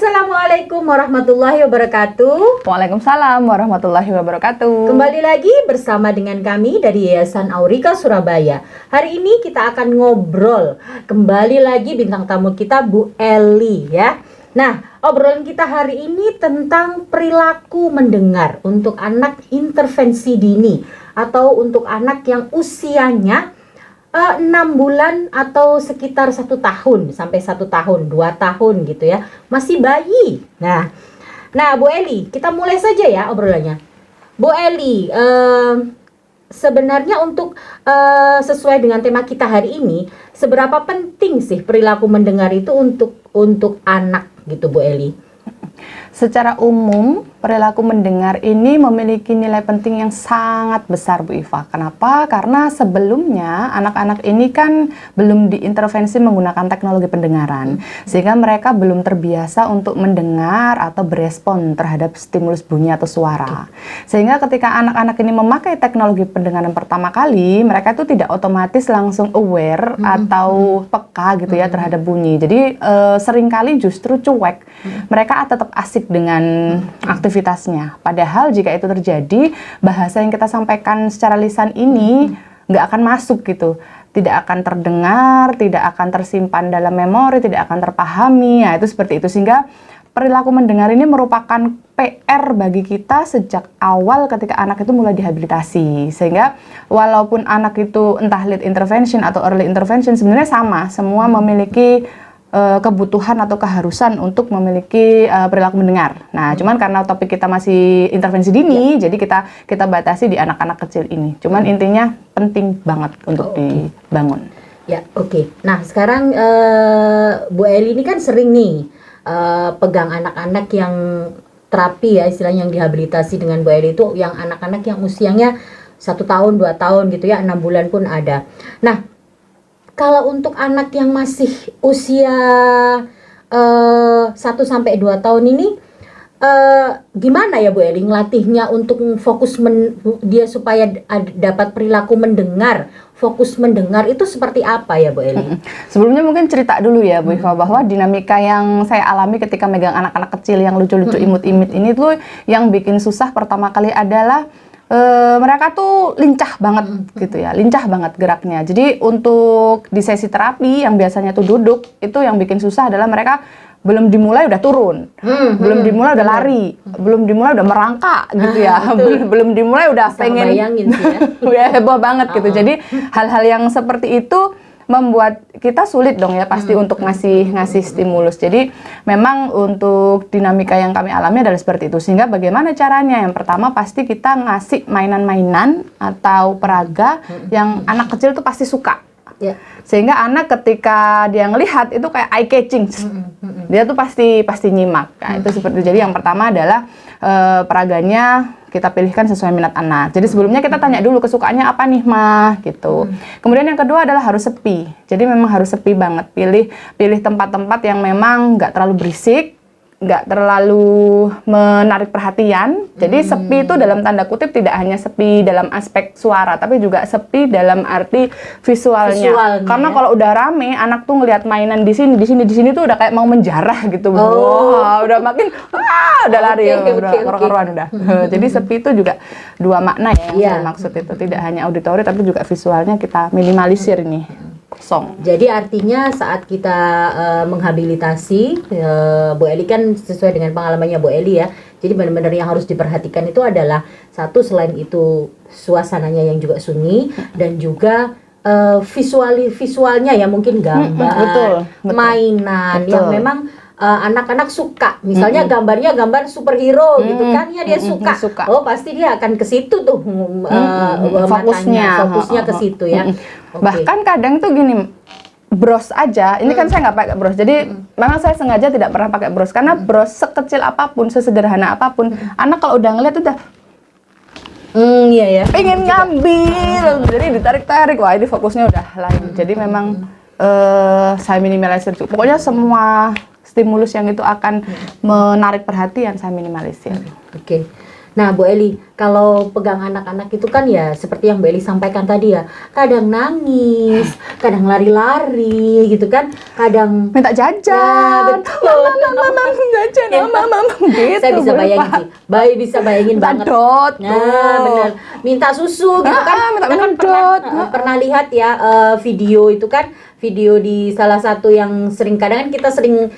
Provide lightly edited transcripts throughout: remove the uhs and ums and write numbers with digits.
Assalamualaikum warahmatullahi wabarakatuh. Waalaikumsalam warahmatullahi wabarakatuh. Kembali lagi bersama dengan kami dari Yayasan Aurika Surabaya. Hari ini kita akan ngobrol. Kembali lagi bintang tamu kita Bu Eli ya. Nah, obrolan kita hari ini tentang perilaku mendengar untuk anak intervensi dini atau untuk anak yang usianya 6 bulan atau sekitar 1 tahun sampai 1 tahun, 2 tahun gitu ya, masih bayi. Nah Bu Eli, kita mulai saja ya obrolannya. Bu Eli, sebenarnya untuk sesuai dengan tema kita hari ini, seberapa penting sih perilaku mendengar itu untuk anak gitu Bu Eli? Secara umum, perilaku mendengar ini memiliki nilai penting yang sangat besar Bu Iva. Kenapa? Karena sebelumnya anak-anak ini kan belum diintervensi menggunakan teknologi pendengaran. Sehingga mereka belum terbiasa untuk mendengar atau berespon terhadap stimulus bunyi atau suara. Sehingga ketika anak-anak ini memakai teknologi pendengaran pertama kali, mereka itu tidak otomatis langsung aware atau peka gitu ya terhadap bunyi. Jadi seringkali justru cuek. Mereka tetap asik dengan aktivitasnya. Padahal jika itu terjadi, bahasa yang kita sampaikan secara lisan ini nggak akan masuk gitu. Tidak akan terdengar, tidak akan tersimpan dalam memori, tidak akan terpahami. Nah, itu seperti itu. Sehingga perilaku mendengar ini merupakan PR bagi kita sejak awal ketika anak itu mulai dihabilitasi. Sehingga walaupun anak itu entah late intervention atau early intervention, sebenarnya sama. Semua memiliki kebutuhan atau keharusan untuk memiliki perilaku mendengar. Nah, cuman karena topik kita masih intervensi dini, jadi kita batasi di anak-anak kecil ini. Cuman intinya penting banget untuk dibangun. Ya, oke. Nah, sekarang Bu Eli ini kan sering nih pegang anak-anak yang terapi ya, istilahnya yang dihabilitasi dengan Bu Eli itu yang anak-anak yang usianya 1 tahun, 2 tahun gitu ya, 6 bulan pun ada. Nah, kalau untuk anak yang masih usia 1 sampai 2 tahun ini gimana ya Bu Eli ngelatihnya untuk fokus dia supaya dapat perilaku mendengar, fokus mendengar itu seperti apa ya Bu Eli? Sebelumnya mungkin cerita dulu ya Bu Iva bahwa dinamika yang saya alami ketika megang anak-anak kecil yang lucu-lucu imut-imut ini tuh yang bikin susah pertama kali adalah mereka tuh lincah banget gitu ya, lincah banget geraknya. Jadi untuk di sesi terapi yang biasanya tuh duduk, itu yang bikin susah adalah mereka belum dimulai udah turun, belum dimulai udah lari, belum dimulai udah merangkak gitu ya, belum dimulai udah bisa pengen, bayangin sih ya. udah heboh banget gitu. Jadi hal-hal yang seperti itu membuat kita sulit dong ya pasti untuk ngasih stimulus. Jadi memang untuk dinamika yang kami alami adalah seperti itu. Sehingga bagaimana caranya? Yang pertama pasti kita ngasih mainan-mainan atau peraga yang anak kecil tuh pasti suka. Ya. Sehingga anak ketika dia ngelihat itu kayak eye catching. Dia tuh pasti nyimak. Nah, itu seperti itu. Jadi yang pertama adalah peraganya kita pilihkan sesuai minat anak. Jadi sebelumnya kita tanya dulu kesukaannya apa nih mah gitu. Kemudian yang kedua adalah harus sepi. Jadi memang harus sepi banget. Pilih tempat-tempat yang memang nggak terlalu berisik, nggak terlalu menarik perhatian. Jadi sepi itu dalam tanda kutip tidak hanya sepi dalam aspek suara, tapi juga sepi dalam arti visualnya. Karena kalau udah rame, anak tuh ngelihat mainan di sini tuh udah kayak mau menjarah gitu. Wah, udah makin udah lari, udah karuan udah. Jadi sepi itu juga dua makna ya yang saya maksud itu. Tidak hanya auditori tapi juga visualnya kita minimalisir nih. Kosong. Jadi artinya saat kita menghabilitasi, Bu Eli kan sesuai dengan pengalamannya Bu Eli ya. Jadi benar-benar yang harus diperhatikan itu adalah satu, selain itu suasananya yang juga sunyi dan juga visualnya ya, mungkin gambar, betul. mainan yang memang anak-anak suka. Misalnya gambar superhero gitu kan ya, dia suka. Oh, pasti dia akan ke situ tuh fokusnya ke situ ya. Bahkan kadang tuh gini, bros aja. Ini kan saya nggak pakai bros. Jadi memang saya sengaja tidak pernah pakai bros karena bros sekecil apapun, sesederhana apapun, anak kalau udah ngeliat udah iya ya. Pengen ngambil. Jadi ditarik-tarik. Wah, ini fokusnya udah lain. Jadi memang saya minimalisir. Pokoknya semua stimulus yang itu akan menarik perhatian saya minimalisir. Oke. Nah, Bu Eli, kalau pegang anak-anak itu kan ya seperti yang Bu Eli sampaikan tadi ya, kadang nangis, kadang lari-lari gitu kan, kadang minta jajan. Ya, betul. Mama jajan. mama gitu. Saya bisa Bu bayangin Eva. sih. Bayi bisa bayangin banget. Dot Nah, benar. Minta susu gitu kan. minta Kita kan minum pernah, dot. pernah lihat ya video itu kan, video di salah satu yang sering, kadang kan kita sering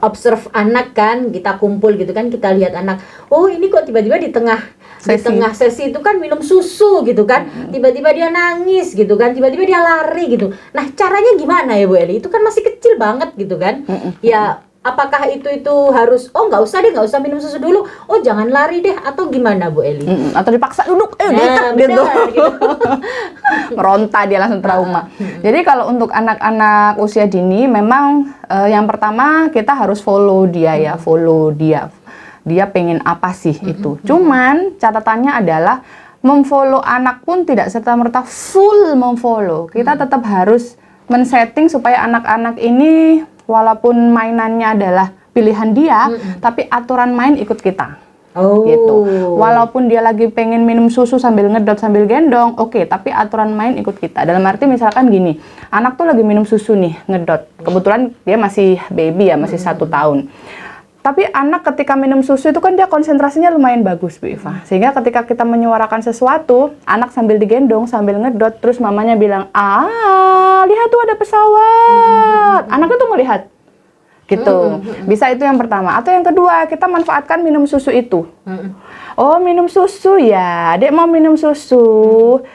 observe anak kan, kita kumpul gitu kan, kita lihat anak, oh ini kok tiba-tiba di tengah sesi itu kan minum susu gitu kan, tiba-tiba dia nangis gitu kan, tiba-tiba dia lari gitu. Nah, caranya gimana ya Bu Eli? Itu kan masih kecil banget gitu kan. Ya, apakah itu harus, oh nggak usah minum susu dulu, oh jangan lari deh, atau gimana Bu Eli? Atau dipaksa duduk, Nah, diikat benar, gitu. gitu. Meronta dia langsung trauma. Jadi kalau untuk anak-anak usia dini memang yang pertama kita harus follow dia ya, follow dia. Dia pengen apa sih itu. Cuman catatannya adalah memfollow anak pun tidak serta-merta full memfollow. Kita tetap harus men-setting supaya anak-anak ini walaupun mainannya adalah pilihan dia, tapi aturan main ikut kita. Oh. Gitu. Walaupun dia lagi pengen minum susu sambil ngedot sambil gendong, oke, tapi aturan main ikut kita. Dalam arti misalkan gini, anak tuh lagi minum susu nih, ngedot. Kebetulan dia masih baby ya, masih 1 tahun. Tapi anak ketika minum susu itu kan dia konsentrasinya lumayan bagus, Bu Iva. Sehingga ketika kita menyuarakan sesuatu, anak sambil digendong, sambil ngedot, terus mamanya bilang, lihat tuh ada pesawat. Anaknya tuh ngelihat. Gitu. Bisa itu yang pertama. Atau yang kedua, kita manfaatkan minum susu itu. Oh, minum susu ya. Adik mau minum susu.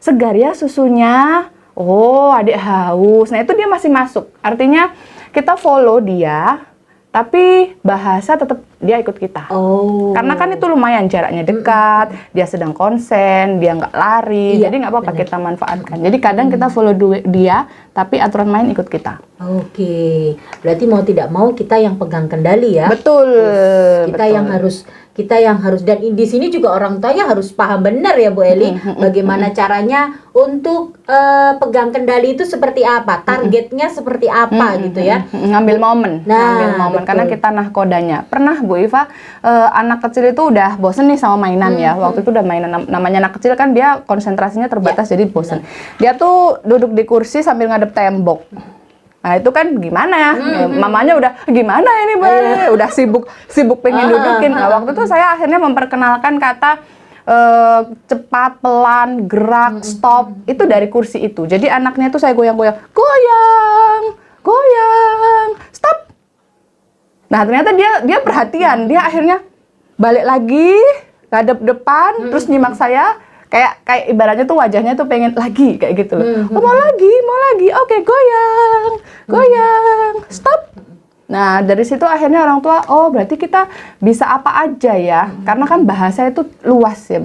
Segar ya susunya. Oh, adik haus. Nah, itu dia masih masuk. Artinya kita follow dia, tapi bahasa tetap dia ikut kita. Oh. Karena kan itu lumayan jaraknya dekat, dia sedang konsen, dia nggak lari, Iya, jadi nggak apa-apa kita manfaatkan. Jadi kadang kita follow dia, tapi aturan main ikut kita. Oke, berarti mau tidak mau kita yang pegang kendali ya. Betul. Kita betul. yang harus dan di sini juga orang tuanya harus paham benar ya Bu Eli, bagaimana caranya untuk pegang kendali itu seperti apa, targetnya seperti apa gitu ya. Ngambil momen, ngambil momen betul. karena kita nahkodanya. Pernah Bu Iva, anak kecil itu udah bosen nih sama mainan ya. Waktu itu udah mainan, namanya anak kecil kan dia konsentrasinya terbatas, jadi bosen. Dia tuh duduk di kursi sambil ngadep tembok. Nah itu kan gimana ya, mamanya udah gimana ini Bu Eli? Udah sibuk pengen dudukin. Nah waktu itu saya akhirnya memperkenalkan kata cepat, pelan, gerak, stop, itu dari kursi itu. Jadi anaknya itu saya goyang-goyang, goyang, stop. Nah ternyata dia perhatian, dia akhirnya balik lagi, ngadep depan, terus nyimak saya. Kayak ibaratnya tuh wajahnya tuh pengen lagi kayak gitu loh. Oh, mau lagi. Oke, goyang, stop. Nah, dari situ akhirnya orang tua, oh berarti kita bisa apa aja ya. Karena kan bahasa itu luas ya,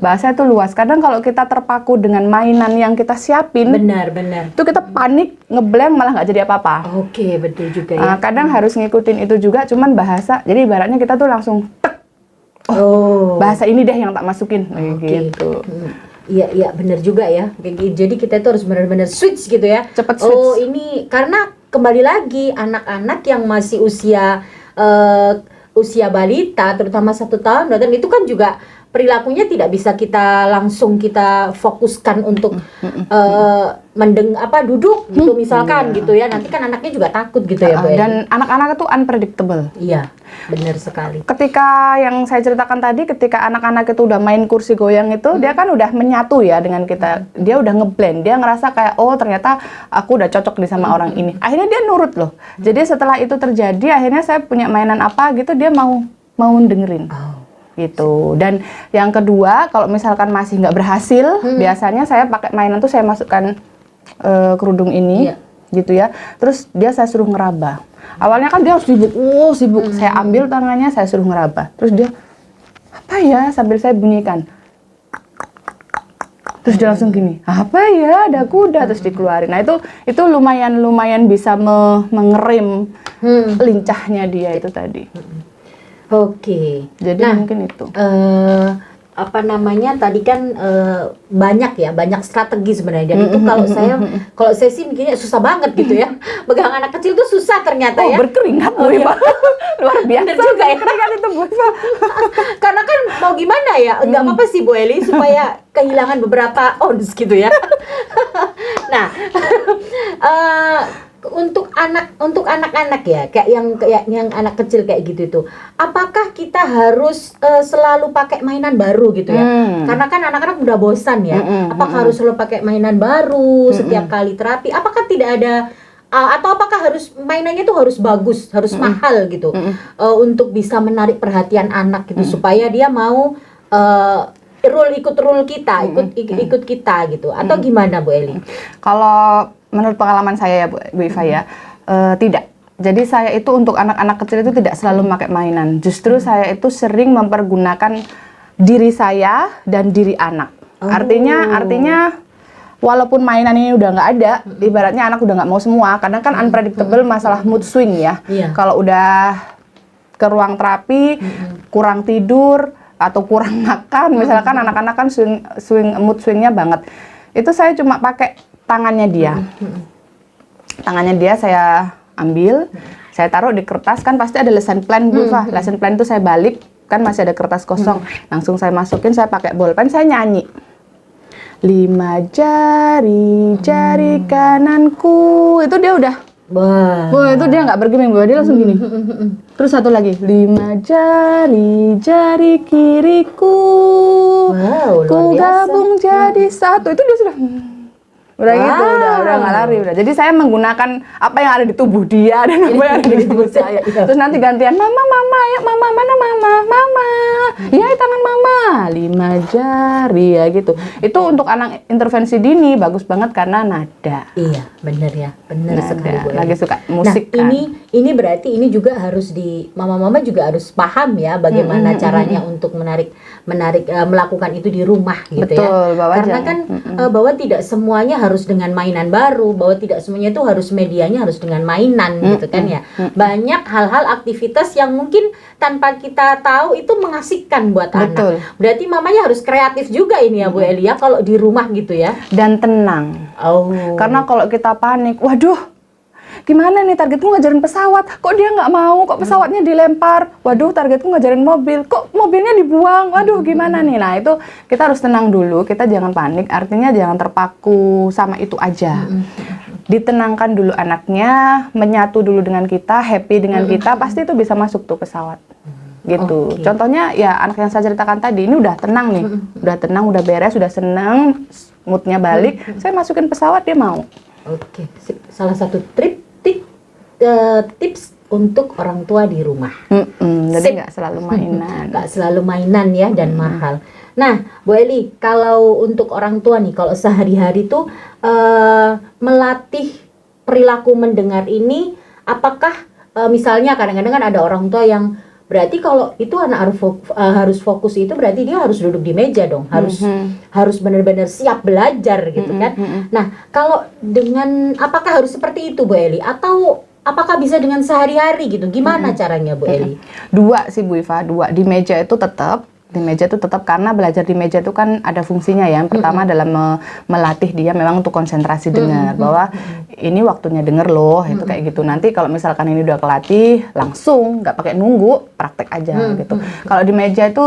bahasa itu luas. Kadang kalau kita terpaku dengan mainan yang kita siapin, Benar. itu kita panik, ngeblank malah nggak jadi apa-apa. Oke, betul juga ya. Nah, kadang harus ngikutin itu juga, cuman bahasa. Jadi ibaratnya kita tuh langsung tek. Bahasa ini deh yang tak masukin, gitu. Iya benar juga ya. Jadi kita itu harus benar-benar switch gitu ya. Cepet switch. Oh ini karena kembali lagi anak-anak yang masih usia balita, terutama 1 tahun, dan itu kan juga perilakunya tidak bisa kita langsung kita fokuskan untuk duduk gitu misalkan gitu ya. Nanti kan anaknya juga takut gitu ya Bu. Dan anak-anak itu unpredictable. Iya, benar sekali. Ketika yang saya ceritakan tadi, ketika anak-anak itu udah main kursi goyang itu, dia kan udah menyatu ya dengan kita. Dia udah ngeblend, dia ngerasa kayak, oh ternyata aku udah cocok nih sama orang ini. Akhirnya dia nurut loh. Jadi setelah itu terjadi, akhirnya saya punya mainan apa gitu, dia mau dengerin. Gitu. Dan yang kedua, kalau misalkan masih nggak berhasil, biasanya saya pakai mainan tuh saya masukkan kerudung ini, gitu ya. Terus saya suruh ngeraba. Awalnya kan dia harus sibuk. Saya ambil tangannya, saya suruh ngeraba. Terus dia, apa ya? Sambil saya bunyikan. Terus dia langsung gini, apa ya? Ada kuda. Terus dikeluarin. Nah itu lumayan bisa mengerem lincahnya dia itu tadi. Oke. Jadi mungkin itu. Tadi kan banyak strategi sebenarnya. Dan itu kalau saya sih mikirnya susah banget gitu ya. Pegang anak kecil tuh susah ternyata ya. Berkeringat Bu Iva. Luar biasa. Bener juga ya. Keringat itu Bu Iva. Karena kan mau gimana ya, nggak apa-apa sih Bu Eli supaya kehilangan beberapa ons gitu ya. Nah, untuk anak-anak ya, kayak yang anak kecil kayak gitu itu, apakah kita harus selalu pakai mainan baru gitu ya? Karena kan anak-anak udah bosan ya. Apakah harus selalu pakai mainan baru setiap kali terapi? Apakah tidak ada atau apakah harus mainannya itu harus bagus, harus mahal gitu, untuk bisa menarik perhatian anak gitu, supaya dia mau ikut rule kita, ikut kita gitu, atau gimana Bu Eli? Kalau menurut pengalaman saya ya Bu Iva ya, tidak. Jadi saya itu untuk anak-anak kecil itu tidak selalu pakai mainan. Justru saya itu sering mempergunakan diri saya dan diri anak. Artinya walaupun mainan ini udah nggak ada, ibaratnya anak udah nggak mau semua. Kadang kan unpredictable masalah mood swing ya. Kalau udah ke ruang terapi, kurang tidur atau kurang makan, misalkan anak-anak kan mood swingnya banget. Itu saya cuma pakai tangannya dia. Tangannya dia saya ambil, saya taruh di kertas, kan pasti ada lesson plan Bu Iva. Lesson plan itu saya balik, kan masih ada kertas kosong. Langsung saya masukin, saya pakai bolpen, saya nyanyi. 5 jari, jari kananku. Itu dia udah. Wah, itu dia nggak bergeming, dia langsung gini. Terus satu lagi, 5 jari, jari kiriku. Wow, Ku gabung jadi satu. Itu dia sudah. Udah gitu, udah nggak lari udah. Jadi saya menggunakan apa yang ada di tubuh dia dan apa yang ada di tubuh saya. Terus nanti gantian, mama, ya mama, mana mama, ya tangan mama, 5 jari ya gitu. Itu untuk anak intervensi dini bagus banget karena nada. Iya, bener ya, bener sekali Bu Eli. Lagi suka musik. Nah, ini berarti ini juga harus mama-mama juga harus paham ya bagaimana caranya untuk melakukan itu di rumah gitu. Betul, ya. Karena kan bahwa tidak semuanya harus dengan mainan baru, bahwa tidak semuanya itu harus medianya harus dengan mainan gitu kan ya. Banyak hal-hal aktivitas yang mungkin tanpa kita tahu itu mengasihkan buat anak. Berarti mamanya harus kreatif juga ini ya Bu Eli ya kalau di rumah gitu ya. Dan tenang. Karena kalau kita panik, waduh, gimana nih targetku ngajarin pesawat, kok dia nggak mau, kok pesawatnya dilempar, waduh targetku ngajarin mobil, kok mobilnya dibuang, waduh gimana nih. Nah itu kita harus tenang dulu, kita jangan panik, artinya jangan terpaku sama itu aja. Ditenangkan dulu anaknya, menyatu dulu dengan kita, happy dengan kita, pasti itu bisa masuk tuh pesawat. Gitu. Contohnya ya anak yang saya ceritakan tadi, ini udah tenang nih, udah tenang, udah beres, udah seneng, moodnya balik, saya masukin pesawat dia mau. Oke, salah satu tips untuk orang tua di rumah. Jadi nggak selalu mainan. Nggak selalu mainan ya dan mahal. Nah, Bu Eli, kalau untuk orang tua nih, kalau sehari-hari tuh melatih perilaku mendengar ini, apakah misalnya kadang-kadang kan ada orang tua yang berarti kalau itu anak harus fokus itu berarti dia harus duduk di meja dong, harus benar-benar siap belajar gitu kan. Nah, kalau apakah harus seperti itu Bu Eli atau apakah bisa dengan sehari-hari gitu? Gimana caranya Bu Eli? Dua sih Bu Iva, dua. Di meja itu tetap karena belajar di meja itu kan ada fungsinya ya. Yang pertama dalam melatih dia memang untuk konsentrasi dengar, bahwa ini waktunya denger loh, itu kayak gitu. Nanti kalau misalkan ini udah kelatih, langsung nggak pakai nunggu, praktek aja gitu. Kalau di meja itu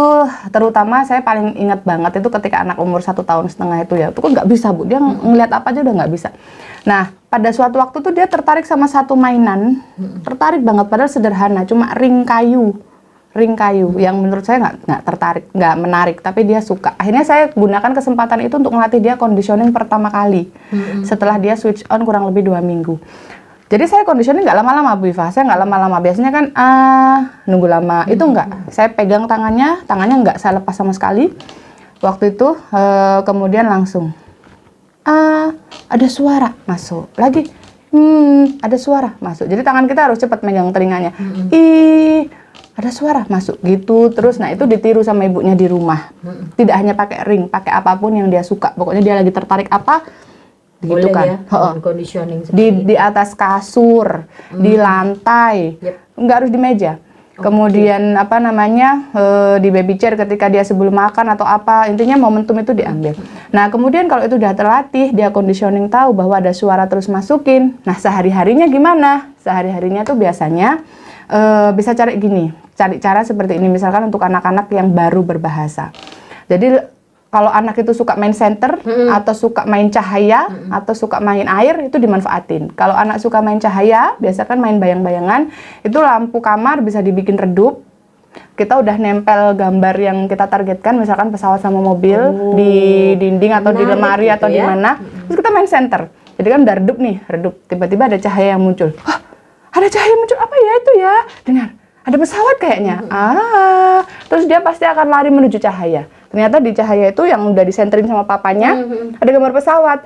terutama saya paling ingat banget itu ketika anak umur 1,5 tahun itu ya, itu kan nggak bisa Bu, dia ngelihat apa aja udah nggak bisa. Nah, pada suatu waktu tuh dia tertarik sama satu mainan, tertarik banget, padahal sederhana, cuma ring kayu yang menurut saya nggak menarik, tapi dia suka. Akhirnya saya gunakan kesempatan itu untuk melatih dia conditioning pertama kali setelah dia switch on kurang lebih 2 minggu. Jadi saya conditioning nggak lama-lama Bu Iva, saya nggak lama-lama, biasanya kan nunggu lama, itu nggak. Saya pegang tangannya nggak saya lepas sama sekali. Waktu itu kemudian langsung ada suara masuk lagi, ada suara masuk. Jadi tangan kita harus cepat megang telinganya. Ada suara masuk gitu terus. Nah itu ditiru sama ibunya di rumah. Tidak hanya pakai ring, pakai apapun yang dia suka. Pokoknya dia lagi tertarik apa, gitu kan. Ya, conditioning di atas kasur, di lantai, nggak harus di meja. Kemudian di baby chair ketika dia sebelum makan atau apa, intinya momentum itu diambil. Nah kemudian kalau itu udah terlatih, dia conditioning tahu bahwa ada suara terus masukin. Nah sehari-harinya gimana? Sehari-harinya tuh biasanya bisa cari cara seperti ini, misalkan untuk anak-anak yang baru berbahasa. Jadi kalau anak itu suka main senter atau suka main cahaya atau suka main air, itu dimanfaatin. Kalau anak suka main cahaya, biasa kan main bayang-bayangan, itu lampu kamar bisa dibikin redup. Kita udah nempel gambar yang kita targetkan, misalkan pesawat sama mobil di dinding atau di lemari gitu atau di ya. mana. Terus kita main senter. Jadi kan udah redup nih, redup. Tiba-tiba ada cahaya yang muncul. Hah, ada cahaya muncul, apa ya itu ya? Dengar, ada pesawat kayaknya. Terus dia pasti akan lari menuju cahaya. Ternyata di cahaya itu yang udah disenterin sama papanya, ada gambar pesawat.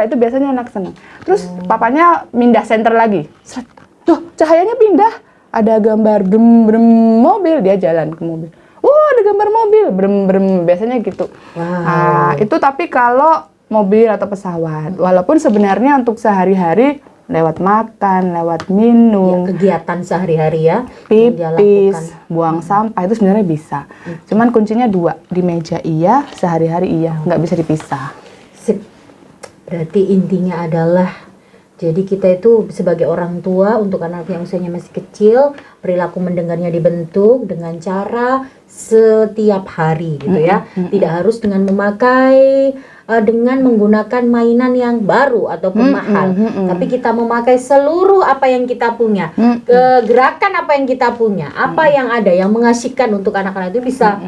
Itu biasanya anak seneng. Terus papanya mindah senter lagi. Seret. Tuh, cahayanya pindah. Ada gambar brem mobil, dia jalan ke mobil. Ada gambar mobil, brem. Biasanya gitu. Wow. Itu tapi kalau mobil atau pesawat. Walaupun sebenarnya untuk sehari-hari lewat makan, lewat minum, Kegiatan sehari-hari ya yang dia lakukan. pipis, buang sampah itu sebenarnya bisa. Cuman kuncinya 2, di meja iya, sehari-hari iya, nggak bisa dipisah. Sip. Berarti intinya adalah jadi kita itu sebagai orang tua untuk anak yang usianya masih kecil, perilaku mendengarnya dibentuk dengan cara setiap hari gitu ya. Tidak harus dengan dengan menggunakan mainan yang baru ataupun mahal, tapi kita memakai seluruh apa yang kita punya, gerakan apa yang kita punya, apa yang ada yang mengasihkan untuk anak-anak itu bisa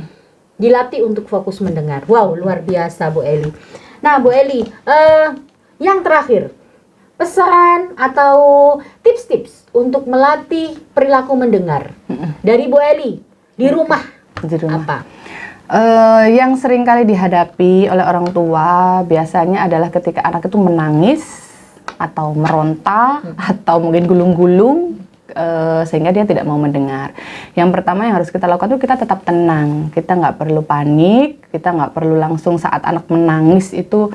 dilatih untuk fokus mendengar. Wow, luar biasa Bu Eli. Nah Bu Eli, yang terakhir, pesan atau tips-tips untuk melatih perilaku mendengar dari Bu Eli di rumah. Di rumah. Apa? Yang sering kali dihadapi oleh orang tua biasanya adalah ketika anak itu menangis atau meronta atau mungkin gulung-gulung sehingga dia tidak mau mendengar. Yang pertama yang harus kita lakukan itu kita tetap tenang. Kita nggak perlu panik, kita nggak perlu langsung saat anak menangis itu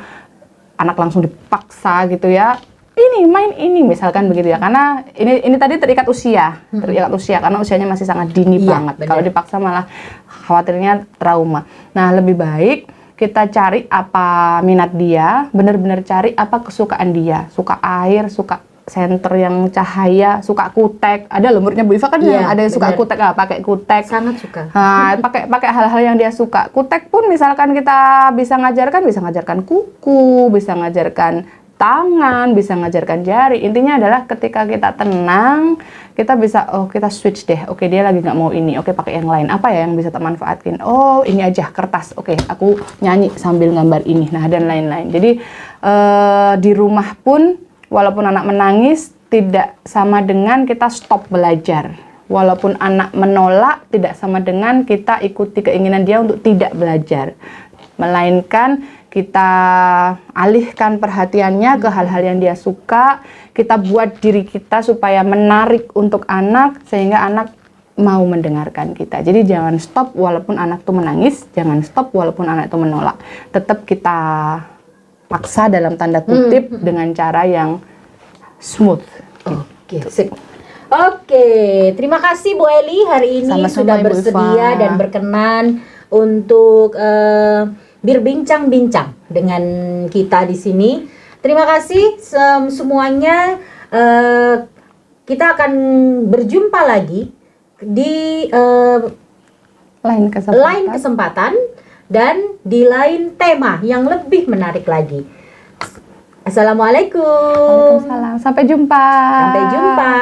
anak langsung dipaksa gitu ya. Ini main ini misalkan begitu ya, karena ini tadi terikat usia karena usianya masih sangat dini banget. Kalau dipaksa malah khawatirnya trauma. Nah, lebih baik kita cari apa minat dia, benar-benar cari apa kesukaan dia. Suka air, suka senter yang cahaya, suka kutek. Ada loh muridnya Bu Iva kan yang ada yang suka kutek, pakai kutek. Sangat suka. Nah, pakai hal-hal yang dia suka. Kutek pun misalkan kita bisa ngajarkan kuku, bisa ngajarkan tangan, bisa ngajarkan jari. Intinya adalah ketika kita tenang, kita bisa, kita switch deh. Oke, dia lagi nggak mau ini. Oke, pakai yang lain. Apa ya yang bisa kita manfaatkan? Oh, ini aja kertas. Oke, aku nyanyi sambil gambar ini. Nah, dan lain-lain. Jadi di rumah pun, walaupun anak menangis, tidak sama dengan kita stop belajar. Walaupun anak menolak, tidak sama dengan kita ikuti keinginan dia untuk tidak belajar. Melainkan kita alihkan perhatiannya ke hal-hal yang dia suka, kita buat diri kita supaya menarik untuk anak, sehingga anak mau mendengarkan kita. Jadi jangan stop walaupun anak itu menangis, jangan stop walaupun anak itu menolak. Tetap kita paksa dalam tanda kutip dengan cara yang smooth. Oke, sip. Oke, terima kasih Bu Eli hari ini Sama-sama, sudah Ibu bersedia Iva. dan berkenan untuk berbincang-bincang dengan kita di sini. Terima kasih semuanya. Kita akan berjumpa lagi di lain kesempatan dan di lain tema yang lebih menarik lagi. Assalamualaikum. Waalaikumsalam. Sampai jumpa. Sampai jumpa.